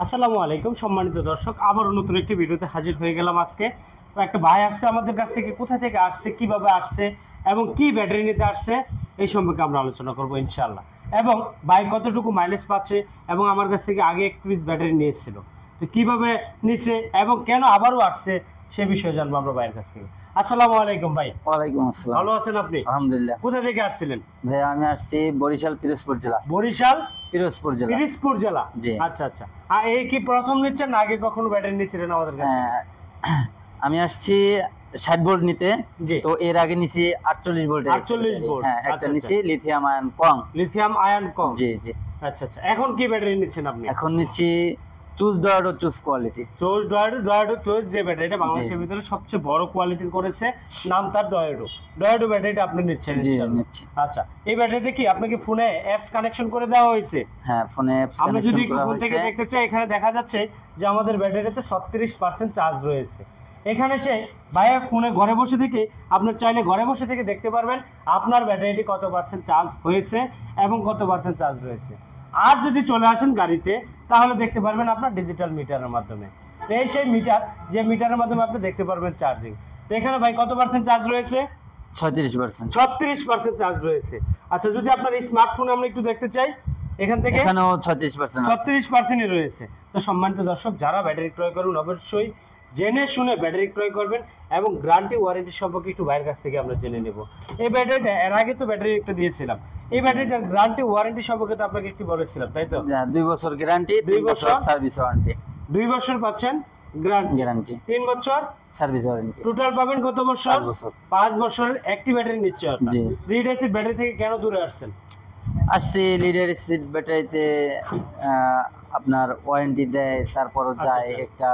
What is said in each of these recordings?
আসসালামু আলাইকুম সম্মানিত দর্শক, আবারও নতুন একটি ভিডিওতে হাজির হয়ে গেলাম। আজকে তো একটা ভাই আসছে আমাদের কাছ থেকে, কোথা থেকে আসছে, কিভাবে আসছে এবং কি ব্যাটারি নিতে আসছে এই সম্পর্কে আমরা আলোচনা করব ইনশাআল্লাহ। এবং ভাই কতটুকু মাইলেজ পাচ্ছে এবং আমার কাছ থেকে আগে এক পিস ব্যাটারি নিয়ে এসেছিল, তো কিভাবে নিছে এবং কেন আবারও আসছে সে বিষয়ে জানবো আমরা ভাইয়ের কাছ থেকে। আসসালামু আলাইকুম ভাই। ওয়ালাইকুম আসসালাম। ভালো আছেন আপনি? আলহামদুলিল্লাহ। কোথা থেকে আসছিলেন? ভাই আমি আসছি বরিশাল পিরোজপুর জেলা। বরিশাল পিরোজপুর জেলা। পিরোজপুর জেলা, জি। আচ্ছা আচ্ছা। আর এই কি প্রথম নিচ্ছেন না আগে কখনো ব্যাটারি নিয়েছিলেন আমাদের কাছে? আমি আসছি 60 ভোল্ট নিতে। জি। তো এর আগে নিছি 48 ভোল্টের 48 ভোল্ট। হ্যাঁ, একটা আচ্ছা, নিছি লিথিয়াম আয়ন কম। লিথিয়াম আয়ন কম। জি জি। আচ্ছা আচ্ছা, এখন কি ব্যাটারি নিচ্ছেন আপনি? এখন নিচ্ছি চুজ ডয়াডো চুজ কোয়ালিটি। চয়েস ডয়াডো চয়েস যে ব্যাটারিটা বাংলাদেশের ভিতরে সবচেয়ে বড় কোয়ালিটির করেছে, নাম তার ডয়াডো ব্যাটারিটা আপনি নিচ্ছেন জি ইনশাআল্লাহ। নিচ্ছি। আচ্ছা, এই ব্যাটারিটা কি আপনাকে ফোনে অ্যাপস কানেকশন করে দেওয়া হয়েছে? হ্যাঁ, ফোনে অ্যাপস আমরা যদি কানেকশন একটু করা ফোন থেকে হয়েছে। দেখতে চাই, এখানে দেখা যাচ্ছে যে আমাদের ব্যাটারিতে 36% চার্জ রয়েছে। এখানে সে ভাইয়া ফোনে ঘরে বসে থেকে আপনার চাইলে ঘরে বসে থেকে দেখতে পারবেন আপনার ব্যাটারিটি কত পার্সেন্ট চার্জ হয়েছে এবং কত পার্সেন্ট চার্জ রয়েছে। আর যদি চলে আসেন গাড়িতে তাহলে দেখতে পারবেন আপনার ডিজিটাল মিটারের মাধ্যমে। তো এই সেই মিটার, যে মিটারের মাধ্যমে আপনি দেখতে পারবেন চার্জিং। তো এখানে ভাই কত পার্সেন্ট চার্জ রয়েছে? 36%। 36% চার্জ রয়েছে। আচ্ছা, যদি আপনার স্মার্টফোন আমরা একটু দেখতে চাই, এখান থেকে এখানেও 36% আছে। 36%ই রয়েছে। তো সম্মানিত দর্শক, যারা ব্যাটারি ক্রয় করুন অবশ্যই জেনে শুনে ব্যাটারি ক্রয় করবেন এবং গ্যারান্টি ওয়ারেন্টি সম্পর্কে একটু ভাইয়ের কাছ থেকে আমরা জেনে নেব। এই ব্যাটারিটা এর আগে তো ব্যাটারি একটা দিয়েছিলাম, এই ব্যাটারিটার গ্যারান্টি ওয়ারেন্টি সম্পর্কে তো আপনাকে একটু বলেছিলাম, তাই তো? 2 বছর গ্যারান্টি, 2 3 বছর বছর সার্ভিস ওয়ারেন্টি। 2 বছর পাচ্ছেন গ্যারান্টি, 3 বছর সার্ভিস ওয়ারেন্টি। টোটাল পাবেন কত বছর? 5 বছর। 5 বছরের একটি ব্যাটারি নিচ্ছে অর্থাৎ। জি। লিড অ্যাসিড ব্যাটারি থেকে কেন দূরে আসছেন? আসছি লিডার সিট ব্যাটারিতে আপনার ওয়ারেন্টি দেয়, তারপরও যায় আচ্ছা। একটা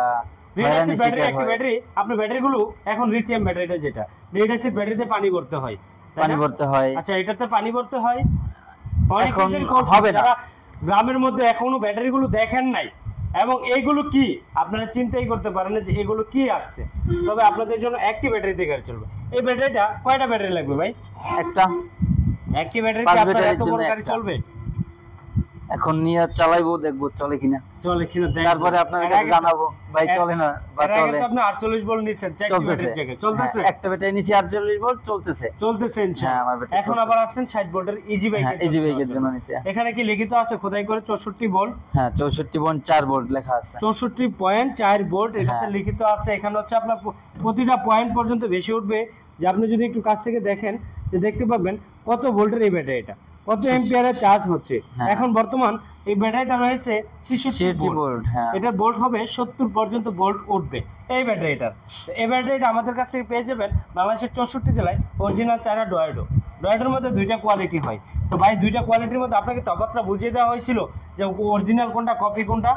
লিড অ্যাসিড হয়রানি ব্যাটারি শিকার একটি হয়। ব্যাটারি, আপনার ব্যাটারিগুলো এখন লিথিয়াম ব্যাটারিটা যেটা, লিড অ্যাসিড ব্যাটারিতে পানি ভরতে হয়, তাই পানি না? ভরতে হয়। আচ্ছা, এটাতে পানি ভরতে হয়। এখন অনেকের কৌশল, হবে না। যারা গ্রামের মধ্যে এখনো ব্যাটারিগুলো দেখেন নাই এবং এইগুলো কি আপনারা চিন্তাই করতে পারেন না যে এগুলো কি আসছে, তবে আপনাদের জন্য একটি ব্যাটারিতে গাড়ি চলবে। এই ব্যাটারিটা কয়টা ব্যাটারি লাগবে ভাই? একটা একটি ব্যাটারিতে 5 আপনার এত ব্যাটারির বড় জন্য গাড়ি একটা। চলবে? এখন নিয়ে চালাইবো, দেখবো চলে কিনা। চলে কিনা দেখবেন। তারপরে আপনাদের কাছে জানাবো ভাই চলে না বা এর আগে চলে। তো আপনি 48 ভোল্ট নিছেন, চারটি চলতেছে। ব্যাটারির জায়গায় চলতেছে। হ্যাঁ, একটা ব্যাটারি নিচে 48 ভোল্ট চলতেছে। চলতেছে হ্যাঁ, ইনশাআল্লাহ। আমার ব্যাটারি এখন আবার আসছেন 60 ভোল্টের ইজি হ্যাঁ, বাইকের ইজি বাইকের জন্য নিতে। এখানে কি লিখিত আছে খোদাই করে 64 ভোল্ট? হ্যাঁ, 64.4 ভোল্ট লেখা আছে। 64.4 ভোল্ট এটাতে হ্যাঁ। লিখিত আছে। এখানে হচ্ছে আপনার প্রতিটা পয়েন্ট পর্যন্ত বেশি উঠবে, যে আপনি যদি একটু কাছ থেকে দেখেন যে দেখতে পাবেন কত ভোল্টের এই ব্যাটারিটা, কত এম্পিয়ারের চার্জ হচ্ছে। হ্যাঁ। এখন বর্তমান এই ব্যাটারিটা রয়েছে 66 ভোল্ট। হ্যাঁ, এটার ভোল্ট হবে 70 পর্যন্ত ভোল্ট উঠবে এই ব্যাটারিটার। তো এই ব্যাটারিটা আমাদের কাছ থেকে পেয়ে যাবেন বাংলাদেশের 64 জেলায় অরিজিনাল চায়না ডয়াডোর মধ্যে দুইটা কোয়ালিটি হয়। তো ভাই দুইটা কোয়ালিটির মধ্যে আপনাকে তফাৎটা বুঝিয়ে দেওয়া হয়েছিল যে অরিজিনাল কোনটা কপি কোনটা।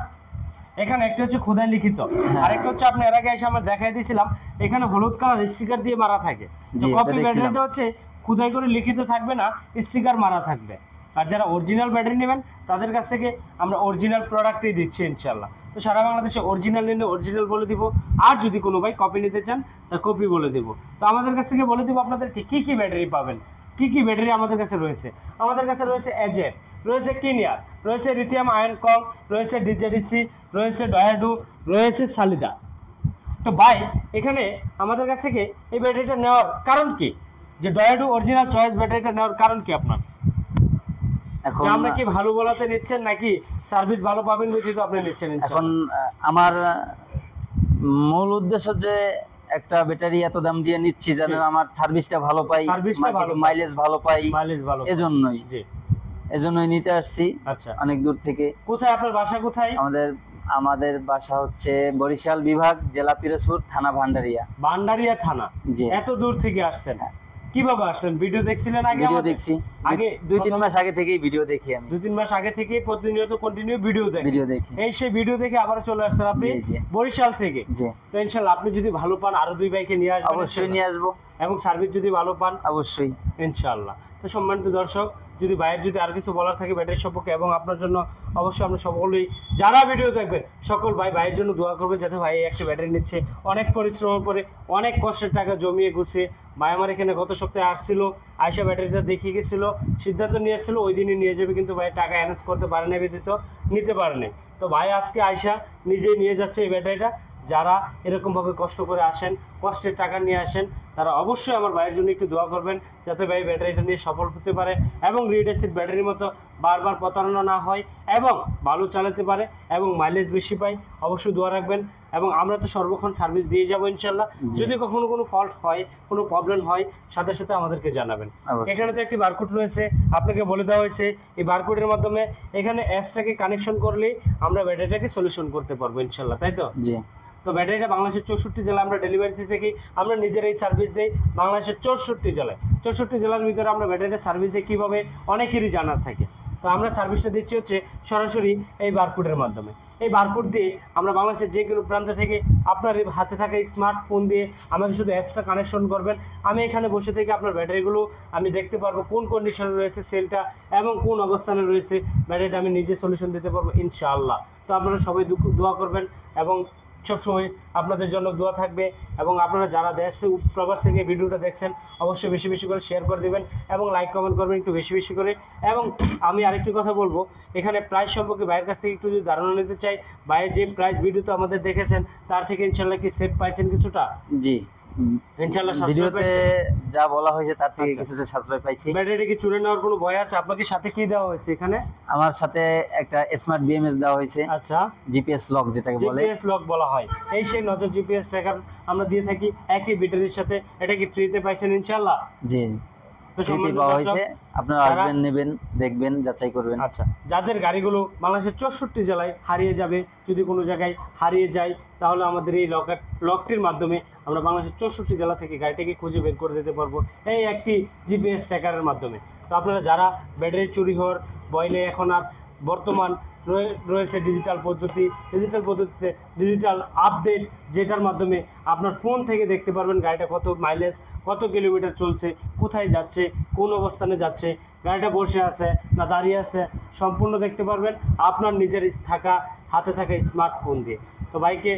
এখানে একটা হচ্ছে খোদাই লিখিত, আর একটা হচ্ছে আপনি এর আগে এসে আমরা দেখাই দিয়েছিলাম, এখানে হলুদ কালার স্টিকার দিয়ে মারা থাকে। তো জি, কপি এটা দেখছিলাম। ব্যাটারিটা হচ্ছে খোদাই করে লিখিত থাকবে না, স্টিকার মারা থাকবে। আর যারা অরিজিনাল ব্যাটারি নেবেন তাদের কাছ থেকে আমরা অরিজিনাল প্রোডাক্টই দিচ্ছি ইনশাল্লাহ। তো সারা বাংলাদেশে অরিজিনাল নিলে অরিজিনাল বলে দিব, আর যদি কোনো ভাই কপি নিতে চান তা কপি বলে দিব। তো আমাদের কাছ থেকে বলে দিব আপনাদেরকে কী কী ব্যাটারি পাবেন, কী কী ব্যাটারি আমাদের কাছে রয়েছে। আমাদের কাছে রয়েছে এজের, রয়েছে কিনিয়ার, রয়েছে লিথিয়াম আয়ন কম, রয়েছে ডিজেডিসি, রয়েছে ডয়াডো, রয়েছে সালিদা। তো ভাই এখানে আমাদের কাছ থেকে এই ব্যাটারিটা নেওয়ার কারণ কি, যে ডয়াডো অরিজিনাল চয়েস ব্যাটারিটা নেওয়ার কারণ কি আপনার? এখন যে আমরা কি ভালো বলাতে নিচ্ছেন নাকি সার্ভিস ভালো পাবেন বুঝি তো আপনি নিচ্ছেন এখন ইনশাআল্লাহ? আমার মূল উদ্দেশ্য যে একটা ব্যাটারি এত দাম দিয়ে নিচ্ছি যেন জি। আমার সার্ভিসটা ভালো পাই, সার্ভিসটা ভালো পাই। মাইলেজ ভালো পাই, মাইলেজ ভালো। এজন্যই জি। এজন্যই নিতে আসছি আচ্ছা, অনেক দূর থেকে। কোথায় আপনার বাসা কোথায়? আমাদের বাসা হচ্ছে বরিশাল বিভাগ, জেলা পিরোজপুর, থানা ভান্ডারিয়া। ভান্ডারিয়া থানা। জি। এত দূর থেকে আসছেন, কিভাবে আসলেন? ভিডিও দেখছিলেন আগে? ভিডিও আমাদের? দেখছি আগে 2-3 মাস আগে থেকেই ভিডিও দেখি আমি। 2-3 মাস আগে থেকে প্রতিনিয়ত কন্টিনিউ ভিডিও দেখেন। ভিডিও দেখি। এই সেই ভিডিও দেখে আবার চলে আসছেন আপনি জি, জি। বরিশাল থেকে। জি, তো ইনশাআল্লাহ আপনি যদি ভালো পান আরো 2 বাইকে নিয়ে আসবেন অবশ্যই নিয়ে আসবো। এবং সার্ভিস যদি ভালো পান অবশ্যই। ইনশাআল্লাহ। তো সম্মানিত দর্শক, যদি ভাইয়ের যদি আর কিছু বলার থাকে ব্যাটারি সম্পর্কে এবং আপনার জন্য, অবশ্যই আমরা সকলেই যারা ভিডিও দেখবেন সকল ভাইয়ের জন্য দোয়া করবেন, যাতে ভাই একটা ব্যাটারি নিচ্ছে অনেক পরিশ্রমের পরে, অনেক কষ্টের টাকা জমিয়ে গুছিয়ে। ভাই আমার এখানে গত সপ্তাহে আসছিল, আয়সা ব্যাটারিটা দেখিয়ে গেছিল, সিদ্ধান্ত নিয়ে আসছিল ওই দিনই নিয়ে যাবে, কিন্তু ভাই টাকা অ্যারেঞ্জ করতে পারে না, ব্যতীত নিতে পারে নাই। তো ভাই আজকে আয়সা নিজেই নিয়ে যাচ্ছে এই ব্যাটারিটা। যারা এরকমভাবে কষ্ট করে আসেন, কষ্টের টাকা নিয়ে আসেন, তারা অবশ্যই আমার ভাইয়ের জন্য একটু দোয়া করবেন, যাতে ভাই ব্যাটারিটা নিয়ে সফল হতে পারে এবং লিড অ্যাসিড ব্যাটারির মতো বারবার প্রতারণা না হয় এবং ভালো চালাতে পারে এবং মাইলেজ বেশি পায়। অবশ্যই দোয়া রাখবেন এবং আমরা তো সর্বক্ষণ সার্ভিস দিয়ে যাবো ইনশাল্লাহ। যদি কখনো কোনো ফল্ট হয়, কোনো প্রবলেম হয়, সাথে সাথে আমাদেরকে জানাবেন। এখানে তো একটি বারকোড রয়েছে, আপনাকে বলে দেওয়া হয়েছে এই বারকোডের মাধ্যমে এখানে অ্যাপসটাকে কানেকশন করলেই আমরা ব্যাটারিটাকে সলিউশন করতে পারবো ইনশাল্লাহ, তাই তো? জি। তো ব্যাটারিটা বাংলাদেশের 64 জেলা আমরা ডেলিভারি থেকে আমরা নিজেরাই সার্ভিস দিই। বাংলাদেশের 64 জেলায়, 64 জেলার ভিতরে আমরা ব্যাটারিটা সার্ভিস দিই কীভাবে অনেকেরই জানার থাকে। তো আমরা সার্ভিসটা দিচ্ছি হচ্ছে সরাসরি এই বারকোডের মাধ্যমে। এই বারকোড দিয়ে আমরা বাংলাদেশের যে কোনো প্রান্ত থেকে আপনার হাতে থাকা স্মার্টফোন দিয়ে আমাকে শুধু অ্যাপসটা কানেকশন করবেন। আমি এখানে বসে থেকে আপনার ব্যাটারিগুলো আমি দেখতে পারবো কোন কন্ডিশনে রয়েছে সেলটা এবং কোন অবস্থানে রয়েছে ব্যাটারিটা, আমি নিজে সলিউশন দিতে পারবো ইনশাআল্লাহ। তো আপনারা সবাই দোয়া করবেন এবং সবসময় আপনাদের জন্য দোয়া থাকবে। এবং আপনারা যারা দেশ প্রবাস থেকে ভিডিওটা দেখছেন অবশ্যই বেশি বেশি করে শেয়ার করে দেবেন এবং লাইক কমেন্ট করবেন একটু বেশি বেশি করে। এবং আমি আরেকটি কথা বলবো, এখানে প্রাইস সম্পর্কে ভাইয়ের কাছ থেকে একটু যদি ধারণা নিতে চাই, ভাইয়ের যে প্রাইস ভিডিওতে আমাদের দেখেছেন তার থেকে ইনশাল্লাহ কি সেভ পাইছেন কিছুটা? জি, ইনশাআল্লাহ ভিডিওতে যা বলা হয়েছে তার থেকে কিছুটা সাশ্রয় পাইছি। ব্যাটারি কি চুরে নেওয়ার কোনো ভয় আছে? আপনাকে সাথে কি দেওয়া হয়েছে এখানে? আমার সাথে একটা স্মার্ট বিএমএস দেওয়া হয়েছে। আচ্ছা, জিপিএস লক যেটাকে বলে, জিপিএস লক বলা হয়। এই সেই নজর জিপিএস ট্র্যাকার আমরা দিয়ে থাকি একই ব্যাটারির সাথে। এটা কি ফ্রিতে পাইছেন ইনশাআল্লাহ? জি, তো ফ্রিতে পাওয়া হয়েছে। আপনারা আসবেন, নেবেন, দেখবেন, যাচাই করবেন। আচ্ছা, যাদের গাড়িগুলো বাংলাদেশের 64 জেলায় হারিয়ে যাবে, যদি কোনো জায়গায় হারিয়ে যায়, তাহলে আমাদের এই লকটির মাধ্যমে আমরা বাংলাদেশের 64 জেলা থেকে গাড়িটাকে খুঁজে বের করে দিতে পারবো এই একটি জিপিএস ট্র্যাকারের মাধ্যমে। তো আপনারা যারা ব্যাটারি চুরি হওয়ার ভয় নেই, এখন আর বর্তমান রয়েছে ডিজিটাল পদ্ধতিতে ডিজিটাল আপডেট, যেটার মাধ্যমে আপনার ফোন থেকে দেখতে পারবেন গাড়িটা কত মাইলেজ, কত কিলোমিটার চলছে, কোথায় যাচ্ছে, কোন অবস্থানে যাচ্ছে, গাড়িটা বসে আছে না দাঁড়িয়ে আছে, সম্পূর্ণ দেখতে পারবেন আপনার নিজের হাতে থাকা স্মার্টফোন দিয়ে। তো বাইকে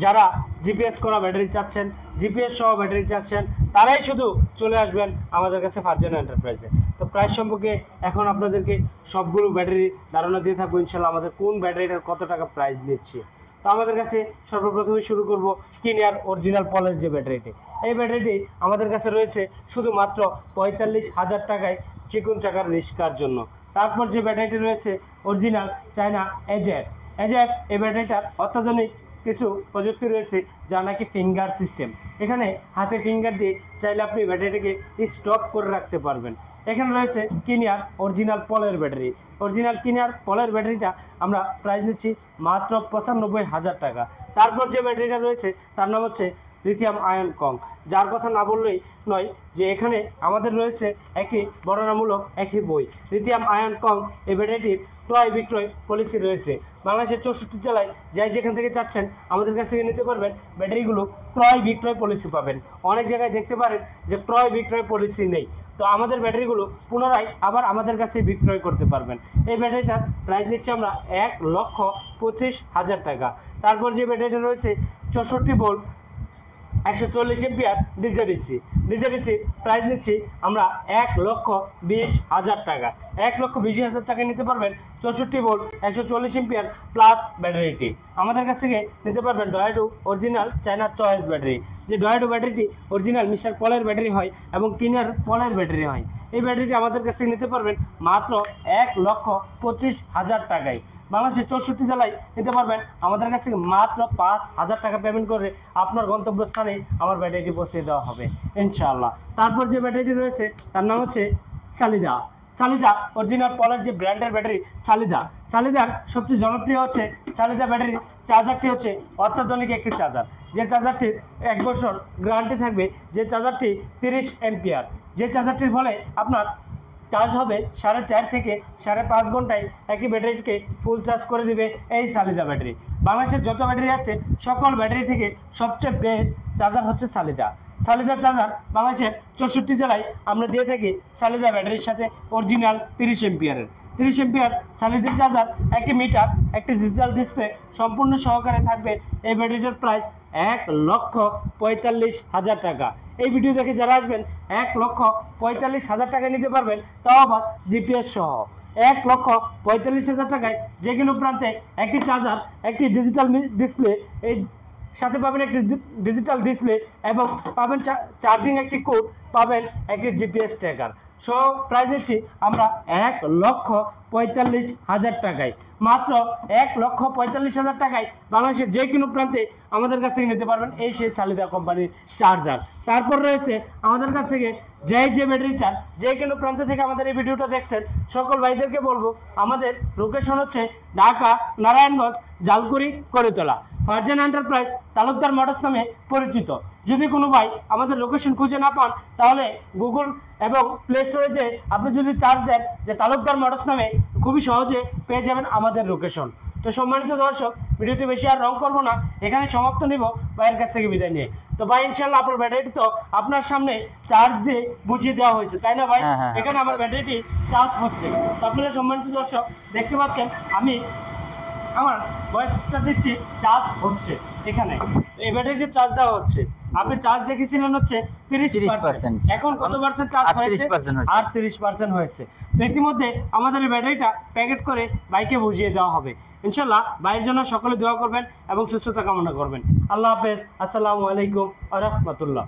যারা জিপিএস করা ব্যাটারি চাচ্ছেন, জিপিএস সহ ব্যাটারি চাচ্ছেন, তারাই শুধু চলে আসবেন আমাদের কাছে ফারজানা এন্টারপ্রাইজে। তো প্রাইস সম্পর্কে এখন আপনাদেরকে সবগুলো ব্যাটারি ধারণা দিয়ে থাকবো ইনশাল্লাহ, আমাদের কোন ব্যাটারিটার কত টাকা প্রাইস নিচ্ছি। তো আমাদের কাছে সর্বপ্রথমে শুরু করব কিনিয়ার অরিজিনাল পলের যে ব্যাটারিটি। এই ব্যাটারিটি আমাদের কাছে রয়েছে শুধুমাত্র 45,000 টাকায় চিকন চাকার রিস্কার জন্য। তারপর যে ব্যাটারিটি রয়েছে অরিজিনাল চায়না এজেড। এই ব্যাটারিটার অত্যাধুনিক কিছু প্রযুক্তি রয়েছে, যা নাকি ফিঙ্গার সিস্টেম। এখানে হাতে ফিঙ্গার দিয়ে চাইলে আপনি ব্যাটারিটাকে স্টপ করে রাখতে পারবেন। এখানে রয়েছে কিনিয়ার অরিজিনাল পলের ব্যাটারি। অরিজিনাল কিনিয়ার পলের ব্যাটারিটা আমরা প্রাইস নিচ্ছি মাত্র 95,000 টাকা। তারপর যে ব্যাটারিটা রয়েছে তার নাম হচ্ছে লিথিয়াম আয়ন কং, যার কথা না বললেই নয় যে এখানে আমাদের রয়েছে একটি বর্ণনামূলক একটি বই, লিথিয়াম আয়ন কং। এই ব্যাটারিটির ক্রয় বিক্রয় পলিসি রয়েছে বাংলাদেশের 64 জেলায়, যাই যেখান থেকে চাচ্ছেন আমাদের কাছ থেকে নিতে পারবেন। ব্যাটারিগুলো ক্রয় বিক্রয় পলিসি পাবেন। অনেক জায়গায় দেখতে পারেন যে ক্রয় বিক্রয় পলিসি নেই, তো আমাদের ব্যাটারিগুলো পুনরায় আবার আমাদের কাছে বিক্রয় করতে পারবেন। এই ব্যাটারিটার প্রাইস নিচ্ছি আমরা 1,25,000 টাকা। তারপর যে ব্যাটারিটা রয়েছে 64 ভোল্ট 140 এম্পিয়ার ডিজেডিসি প্রাইস নিচ্ছি আমরা 1,20,000 টাকা। 1,20,000 টাকায় নিতে পারবেন 64 ভোল্ট 140 এম্পিয়ার প্লাস ব্যাটারিটি। আমাদের কাছ থেকে নিতে পারবেন ডয়াডু অরিজিনাল চায়না চয়েস ব্যাটারি। যে ডয়াডু ব্যাটারিটি অরিজিনাল মিস্টার পলের ব্যাটারি হয় এবং কিনিয়ার পলের ব্যাটারি হয়। এই ব্যাটারিটি আমাদের কাছ থেকে নিতে পারবেন মাত্র 1,25,000 টাকায়। বাংলাদেশের 64 জেলায় নিতে পারবেন আমাদের কাছ থেকে মাত্র 5,000 টাকা পেমেন্ট করে আপনার গন্তব্যস্থানে আমার ব্যাটারিটি পৌঁছে দেওয়া হবে ইনশাআল্লাহ। তারপর যে ব্যাটারিটি রয়েছে তার নাম হচ্ছে সালিদা অরিজিনাল পলের যে ব্র্যান্ডের ব্যাটারি সালিদার সবচেয়ে জনপ্রিয় হচ্ছে সালিদা ব্যাটারির চার্জারটি হচ্ছে অত্যাধুনিক একটি চার্জার। যে চার্জারটির 1 বছর গ্যারান্টি থাকবে, যে চার্জারটি 30 এম্পিয়ার, যে চার্জারটির ফলে আপনার চার্জ হবে 4.5 থেকে 5.5 ঘন্টায় একটি ব্যাটারিকে ফুল চার্জ করে দিবে এই সালিদা ব্যাটারি। বাংলাদেশের যত ব্যাটারি আছে সকল ব্যাটারি থেকে সবচেয়ে বেস্ট চার্জার হচ্ছে সালিদা চার্জার বাংলাদেশের 64 জেলায় আমরা দিয়ে থাকি সালিদা ব্যাটারির সাথে অরিজিনাল 30 এম্পিয়ারের 30 এম্পিয়ার সালিদা চার্জার, একটি মিটার, একটি ডিজিটাল ডিসপ্লে সম্পূর্ণ সহকারে থাকবে। এই ব্যাটারিটার প্রাইস 1,45,000 টাকা। এই ভিডিও দেখে যারা আসবেন 1,45,000 টাকা নিতে পারবেন, তাও আবার জিপিএস সহ। 1,45,000 টাকায় যে কোনো প্রান্তে একটি চার্জার, একটি ডিজিটাল ডিসপ্লে, এই সাথে পাবেন একটি ডিজিটাল ডিসপ্লে এবং পাবেন চার্জিং একটি কোড, পাবেন একটি জিপিএস ট্র্যাকার সহ। প্রাইস দিচ্ছি আমরা 1,45,000 টাকায়, মাত্র 1,45,000 টাকায় বাংলাদেশের যে কোনো প্রান্তে আমাদের কাছ থেকে নিতে পারবেন এই সেই সালিদা কোম্পানির চার্জার। তারপর রয়েছে আমাদের কাছ থেকে যে ব্যাটারি চান, যে কোনো প্রান্ত থেকে আমাদের এই ভিডিওটা দেখছেন সকল ভাইদেরকে বলবো, আমাদের লোকেশন হচ্ছে ঢাকা, নারায়ণগঞ্জ, জালকুড়ি, করিতলা। ফারজানা এন্টারপ্রাইজ তালুকদার মোটরস নামে পরিচিত। যদি কোনো ভাই আমাদের লোকেশন খুঁজে না পান, তাহলে গুগল এবং প্লে স্টোরে যে আপনি যদি চার্জ দেন যে তালুকদার মোটরস নামে, খুবই সহজে পেয়ে যাবেন আমাদের লোকেশন। তো সম্মানিত দর্শক, ভিডিওটি বেশি আর রং করবো না, এখানে সমাপ্ত নিব ভাইয়ের কাছ থেকে বিদায় নিয়ে। তো ভাই ইনশাল্লাহ আপনার ব্যাটারিটি তো আপনার সামনে চার্জ দিয়ে বুঝিয়ে দেওয়া হয়েছে, তাই না ভাই? এখানে আমার ব্যাটারিটি চার্জ হচ্ছে। তো আপনারা সম্মানিত দর্শক দেখতে পাচ্ছেন, আমি আমার ভয়েসটা দিচ্ছি, চার্জ হচ্ছে। এখানে এই ব্যাটারিটি চার্জ দেওয়া হচ্ছে। আপনি চার্জ দেখেছিলেন হচ্ছে 30%, এখন কত পার্সেন্ট চার্জ হয়েছে? 38% হয়েছে। তো ইতিমধ্যে আমাদের এই ব্যাটারিটা প্যাকেট করে বাইকে বুঝিয়ে দেওয়া হবে। ইনশাল্লাহ ভাইয়ের জন্য সকলে দোয়া করবেন এবং সুস্থতা কামনা করবেন। আল্লাহ হাফেজ, আসসালামু আলাইকুম ওয়া রাহমাতুল্লাহ।